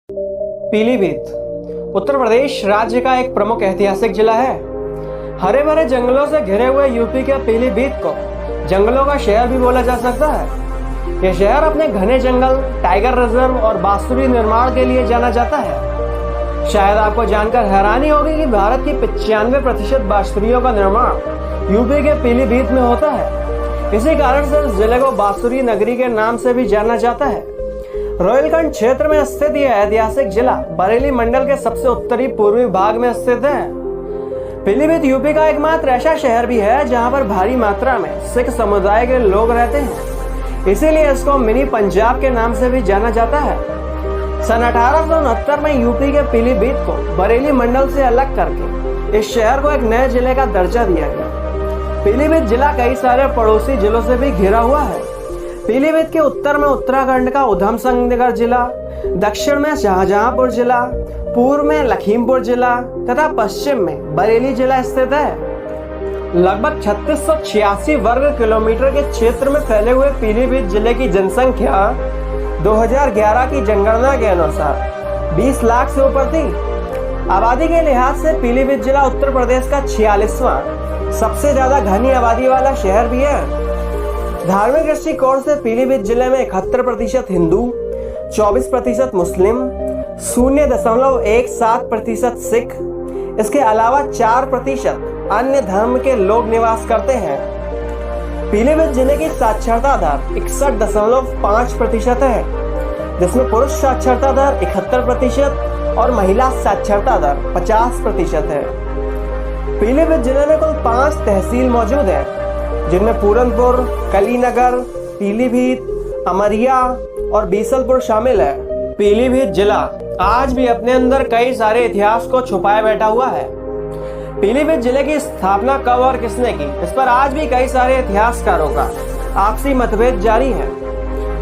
पीलीभीत उत्तर प्रदेश राज्य का एक प्रमुख ऐतिहासिक जिला है। हरे भरे जंगलों से घिरे हुए यूपी के पीलीभीत को जंगलों का शहर भी बोला जा सकता है। यह शहर अपने घने जंगल, टाइगर रिजर्व और बांसुरी निर्माण के लिए जाना जाता है। शायद आपको जानकर हैरानी होगी कि भारत की 95% बांसुरियों का निर्माण यूपी के पीलीभीत में होता है। इसी कारण से इस जिले को बांसुरी नगरी के नाम से भी जाना जाता है। रोहिलखंड क्षेत्र में स्थित यह ऐतिहासिक जिला बरेली मंडल के सबसे उत्तरी पूर्वी भाग में स्थित है। पीलीभीत यूपी का एकमात्र ऐसा शहर भी है जहां पर भारी मात्रा में सिख समुदाय के लोग रहते हैं, इसीलिए इसको मिनी पंजाब के नाम से भी जाना जाता है। सन 1869 में यूपी के पीलीभीत को बरेली मंडल से अलग करके इस शहर को एक नए जिले का दर्जा दिया गया। पीलीभीत जिला कई सारे पड़ोसी जिलों से भी घिरा हुआ है। पीलीभीत के उत्तर में उत्तराखंड का उधम सिंह नगर जिला, दक्षिण में शाहजहांपुर जिला, पूर्व में लखीमपुर जिला तथा पश्चिम में बरेली जिला स्थित है। लगभग 3686 वर्ग किलोमीटर के क्षेत्र में फैले हुए पीलीभीत जिले की जनसंख्या 2011 की जनगणना के अनुसार 20 लाख से ऊपर थी। आबादी के लिहाज से पीलीभीत जिला उत्तर प्रदेश का 46वां सबसे ज्यादा घनी आबादी वाला शहर भी है। धार्मिक दृष्टिकोण से पीलीभीत जिले में 71% हिंदू, 24% मुस्लिम, 0.17% सिख, इसके अलावा 4% अन्य धर्म के लोग निवास करते हैं। पीलीभीत जिले की साक्षरता दर 61.5% है, जिसमें पुरुष साक्षरता दर 71% और महिला साक्षरता दर 50% है। पीलीभीत जिले में कुल 5 तहसील मौजूद है, जिनमें पूरनपुर, कलीनगर, पीलीभीत, अमरिया और बीसलपुर शामिल है। पीलीभीत जिला आज भी अपने अंदर कई सारे इतिहास को छुपाए बैठा हुआ है। पीलीभीत जिले की स्थापना कब और किसने की, इस पर आज भी कई सारे इतिहासकारों का आपसी मतभेद जारी है।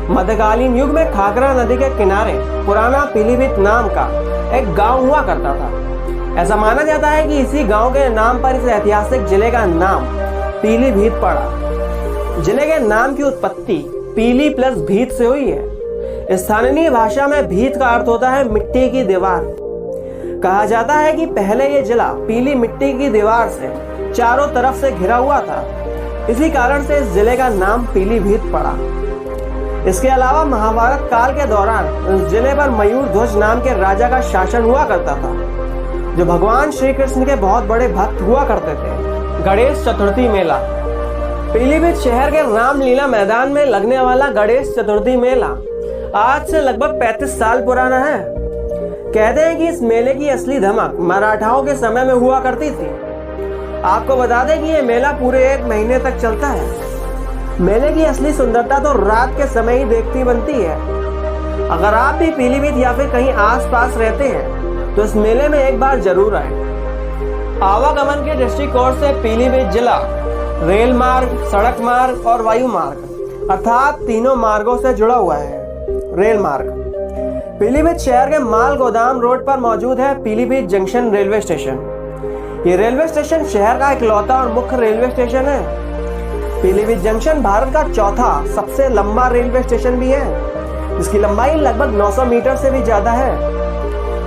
मध्यकालीन युग में खाकरा नदी के किनारे पुराना पीलीभीत नाम का एक गांव हुआ करता था। ऐसा माना जाता है कि इसी गांव के नाम पर इस ऐतिहासिक जिले का नाम पीलीभीत पड़ा। जिले के नाम की उत्पत्ति पीली प्लस भीत से हुई है। स्थानीय भाषा में भीत का अर्थ होता है मिट्टी की दीवार। कहा जाता है कि पहले ये जिला पीली मिट्टी की दीवार से चारों तरफ से घिरा हुआ था, इसी कारण से इस जिले का नाम पीलीभीत पड़ा। इसके अलावा महाभारत काल के दौरान इस जिले पर मयूर ध्वज नाम के राजा का शासन हुआ करता था, जो भगवान श्री कृष्ण के बहुत बड़े भक्त हुआ करते थे। गणेश चतुर्थी मेला पीलीभीत शहर के रामलीला मैदान में लगने वाला गणेश चतुर्थी मेला आज से लगभग 35 साल पुराना है। कहते हैं कि इस मेले की असली धमक मराठाओं के समय में हुआ करती थी। आपको बता दें कि यह मेला पूरे 1 महीने तक चलता है। मेले की असली सुंदरता तो रात के समय ही देखती बनती है। अगर आप भी पीलीभीत या फिर कहीं आसपास रहते हैं तो इस मेले में एक बार जरूर आए। आवागमन के दृष्टिकोण से पीलीभीत जिला रेल मार्ग, सड़क मार्ग और वायु मार्ग अर्थात तीनों मार्गों से जुड़ा हुआ है। रेल मार्ग पीलीभीत शहर के माल गोदाम रोड पर मौजूद है पीलीभीत जंक्शन रेलवे स्टेशन। ये रेलवे स्टेशन शहर का इकलौता और मुख्य रेलवे स्टेशन है। पीलीभीत जंक्शन भारत का चौथा सबसे लंबा रेलवे स्टेशन भी है, जिसकी लंबाई लगभग 900 मीटर से भी ज्यादा है।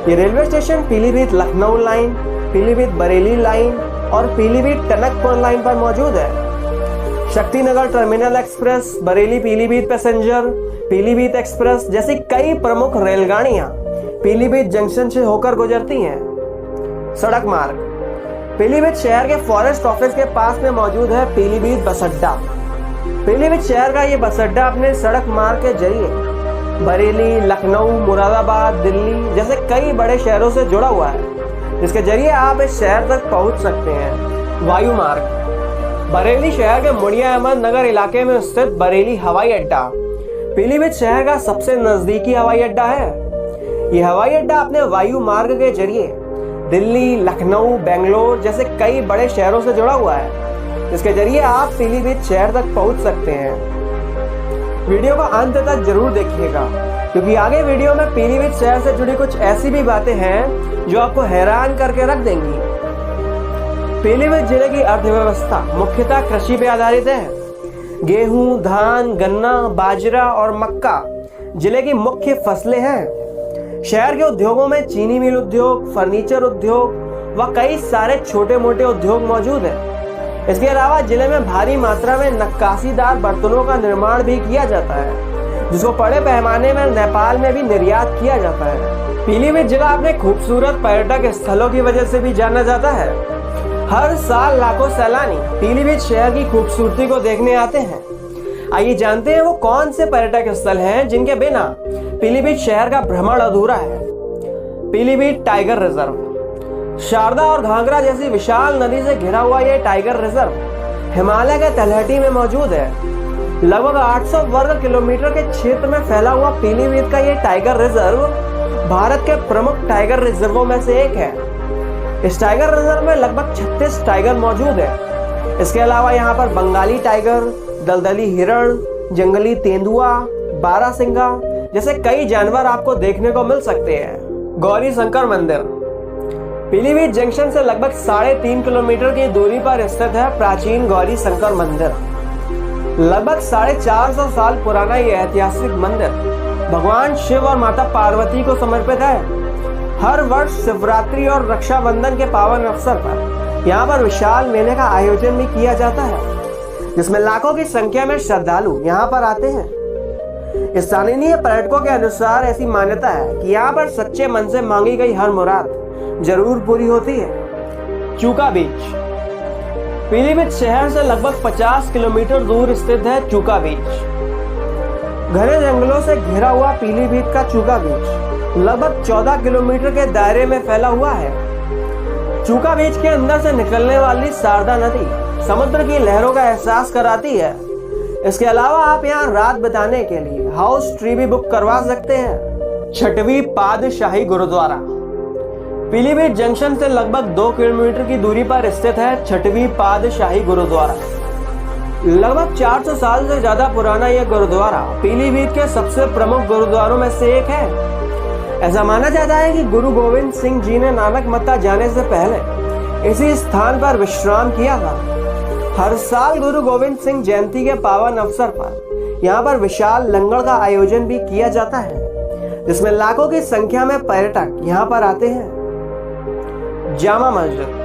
ये railway station Pilibhit Lucknow line, Pilibhit Bareilly line और पीलीभीत टनकपुर लाइन पर मौजूद है। Shaktinagar terminal express, Bareilly Pilibhit passenger, Pilibhit express जैसी कई प्रमुख रेलगाड़ियां पीलीभीत जंक्शन से होकर गुजरती हैं। सड़क मार्ग पीलीभीत शहर के फॉरेस्ट ऑफिस के पास में मौजूद है पीलीभीत बस अड्डा। पीलीभीत शहर का ये बस अड्डा अपने सड़क मार्ग के जरिए बरेली, लखनऊ, मुरादाबाद, दिल्ली जैसे कई बड़े शहरों से जुड़ा हुआ है, जिसके जरिए आप इस शहर तक पहुंच सकते हैं। वायु मार्ग बरेली शहर के मुड़िया अहमद नगर इलाके में स्थित बरेली हवाई अड्डा पीलीभीत शहर का सबसे नजदीकी हवाई अड्डा है। यह हवाई अड्डा अपने वायु मार्ग के जरिए दिल्ली, लखनऊ, बेंगलोर जैसे कई बड़े शहरों से जुड़ा हुआ है, जिसके जरिए आप पीलीभीत शहर तक पहुंच सकते हैं। वीडियो को अंत तक जरूर देखिएगा, क्योंकि आगे वीडियो में पीलीभीत शहर से जुड़ी कुछ ऐसी भी बातें हैं जो आपको हैरान करके रख देंगी। पीलीभीत जिले की अर्थव्यवस्था मुख्यतः कृषि पे आधारित है। गेहूं, धान, गन्ना, बाजरा और मक्का जिले की मुख्य फसलें हैं। शहर के उद्योगों में चीनी मिल उद्योग, फर्नीचर उद्योग व कई सारे छोटे मोटे उद्योग मौजूद हैं। इसके अलावा जिले में भारी मात्रा में नक्काशीदार बर्तनों का निर्माण भी किया जाता है, जिसको बड़े पैमाने में नेपाल में भी निर्यात किया जाता है। पीलीभीत जिला अपने खूबसूरत पर्यटक स्थलों की वजह से भी जाना जाता है। हर साल लाखों सैलानी पीलीभीत शहर की खूबसूरती को देखने आते हैं। आइए जानते हैं वो कौन से पर्यटक स्थल हैं जिनके बिना पीलीभीत शहर का भ्रमण अधूरा है। Pilibhit tiger reserve. शारदा और घाघरा जैसी विशाल नदी से घिरा हुआ यह टाइगर रिजर्व हिमालय के तलहटी में मौजूद है। लगभग 800 वर्ग किलोमीटर के क्षेत्र में फैला हुआ पीलीभीत का यह टाइगर रिजर्व भारत के प्रमुख टाइगर रिजर्वों में से एक है। इस टाइगर रिजर्व में लगभग 36 टाइगर मौजूद है। इसके अलावा यहाँ पर बंगाली टाइगर, दलदली हिरण, जंगली तेंदुआ, बारहसिंगा जैसे कई जानवर आपको देखने को मिल सकते हैं। गौरी शंकर मंदिर। पीलीभीत जंक्शन से लगभग 3.5 किलोमीटर की दूरी पर स्थित है प्राचीन गौरी शंकर मंदिर। लगभग 450 साल पुराना यह ऐतिहासिक मंदिर भगवान शिव और माता पार्वती को समर्पित है। हर वर्ष शिवरात्रि और रक्षाबंधन के पावन अवसर पर यहाँ पर विशाल मेले का आयोजन भी किया जाता है, जिसमें लाखों की संख्या में श्रद्धालु यहाँ पर आते हैं। स्थानीय पर्यटकों के अनुसार ऐसी मान्यता है कि यहाँ पर सच्चे मन से मांगी गई हर मुराद जरूर पूरी होती है। चूका बीच। पीलीभीत शहर से लगभग 50 किलोमीटर दूर स्थित है चूका बीच। घने जंगलों से घिरा हुआ पीलीभीत का चूका बीच लगभग 14 किलोमीटर के दायरे में फैला हुआ है। चूका बीच के अंदर से निकलने वाली शारदा नदी समुद्र की लहरों का एहसास कराती है। इसके अलावा आप यहाँ रात बिताने के लिए हाउस ट्री भी बुक करवा सकते हैं। छठवीं पातशाही गुरुद्वारा। पीलीभीत जंक्शन से लगभग 2 किलोमीटर की दूरी पर स्थित है छठवीं पातशाही गुरुद्वारा। लगभग 400 साल से ज्यादा पुराना यह गुरुद्वारा पीलीभीत के सबसे प्रमुख गुरुद्वारों में से एक है। ऐसा माना जाता है कि गुरु गोविंद सिंह जी ने नानक मत्ता जाने से पहले इसी स्थान पर विश्राम किया था। हर साल गुरु गोविंद सिंह जयंती के पावन अवसर पर यहाँ पर विशाल लंगर का आयोजन भी किया जाता है, जिसमें लाखों की संख्या में पर्यटक यहाँ पर आते हैं। जामा मस्जिद।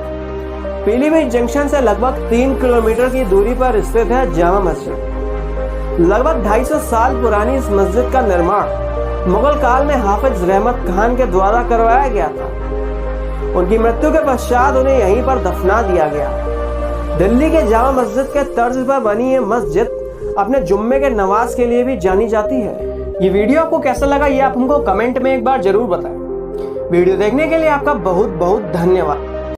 पीलीभीत जंक्शन से लगभग 3 किलोमीटर की दूरी पर स्थित है जामा मस्जिद। लगभग 250 साल पुरानी इस मस्जिद का निर्माण मुगल काल में हाफिज रहमत खान के द्वारा करवाया गया था। उनकी मृत्यु के पश्चात उन्हें यहीं पर दफना दिया गया। दिल्ली के जामा मस्जिद के तर्ज पर बनी ये मस्जिद अपने जुम्मे के नमाज के लिए भी जानी जाती है। ये वीडियो आपको कैसा लगा ये आप हमको कमेंट में एक बार जरूर बताएं। वीडियो देखने के लिए आपका बहुत बहुत धन्यवाद।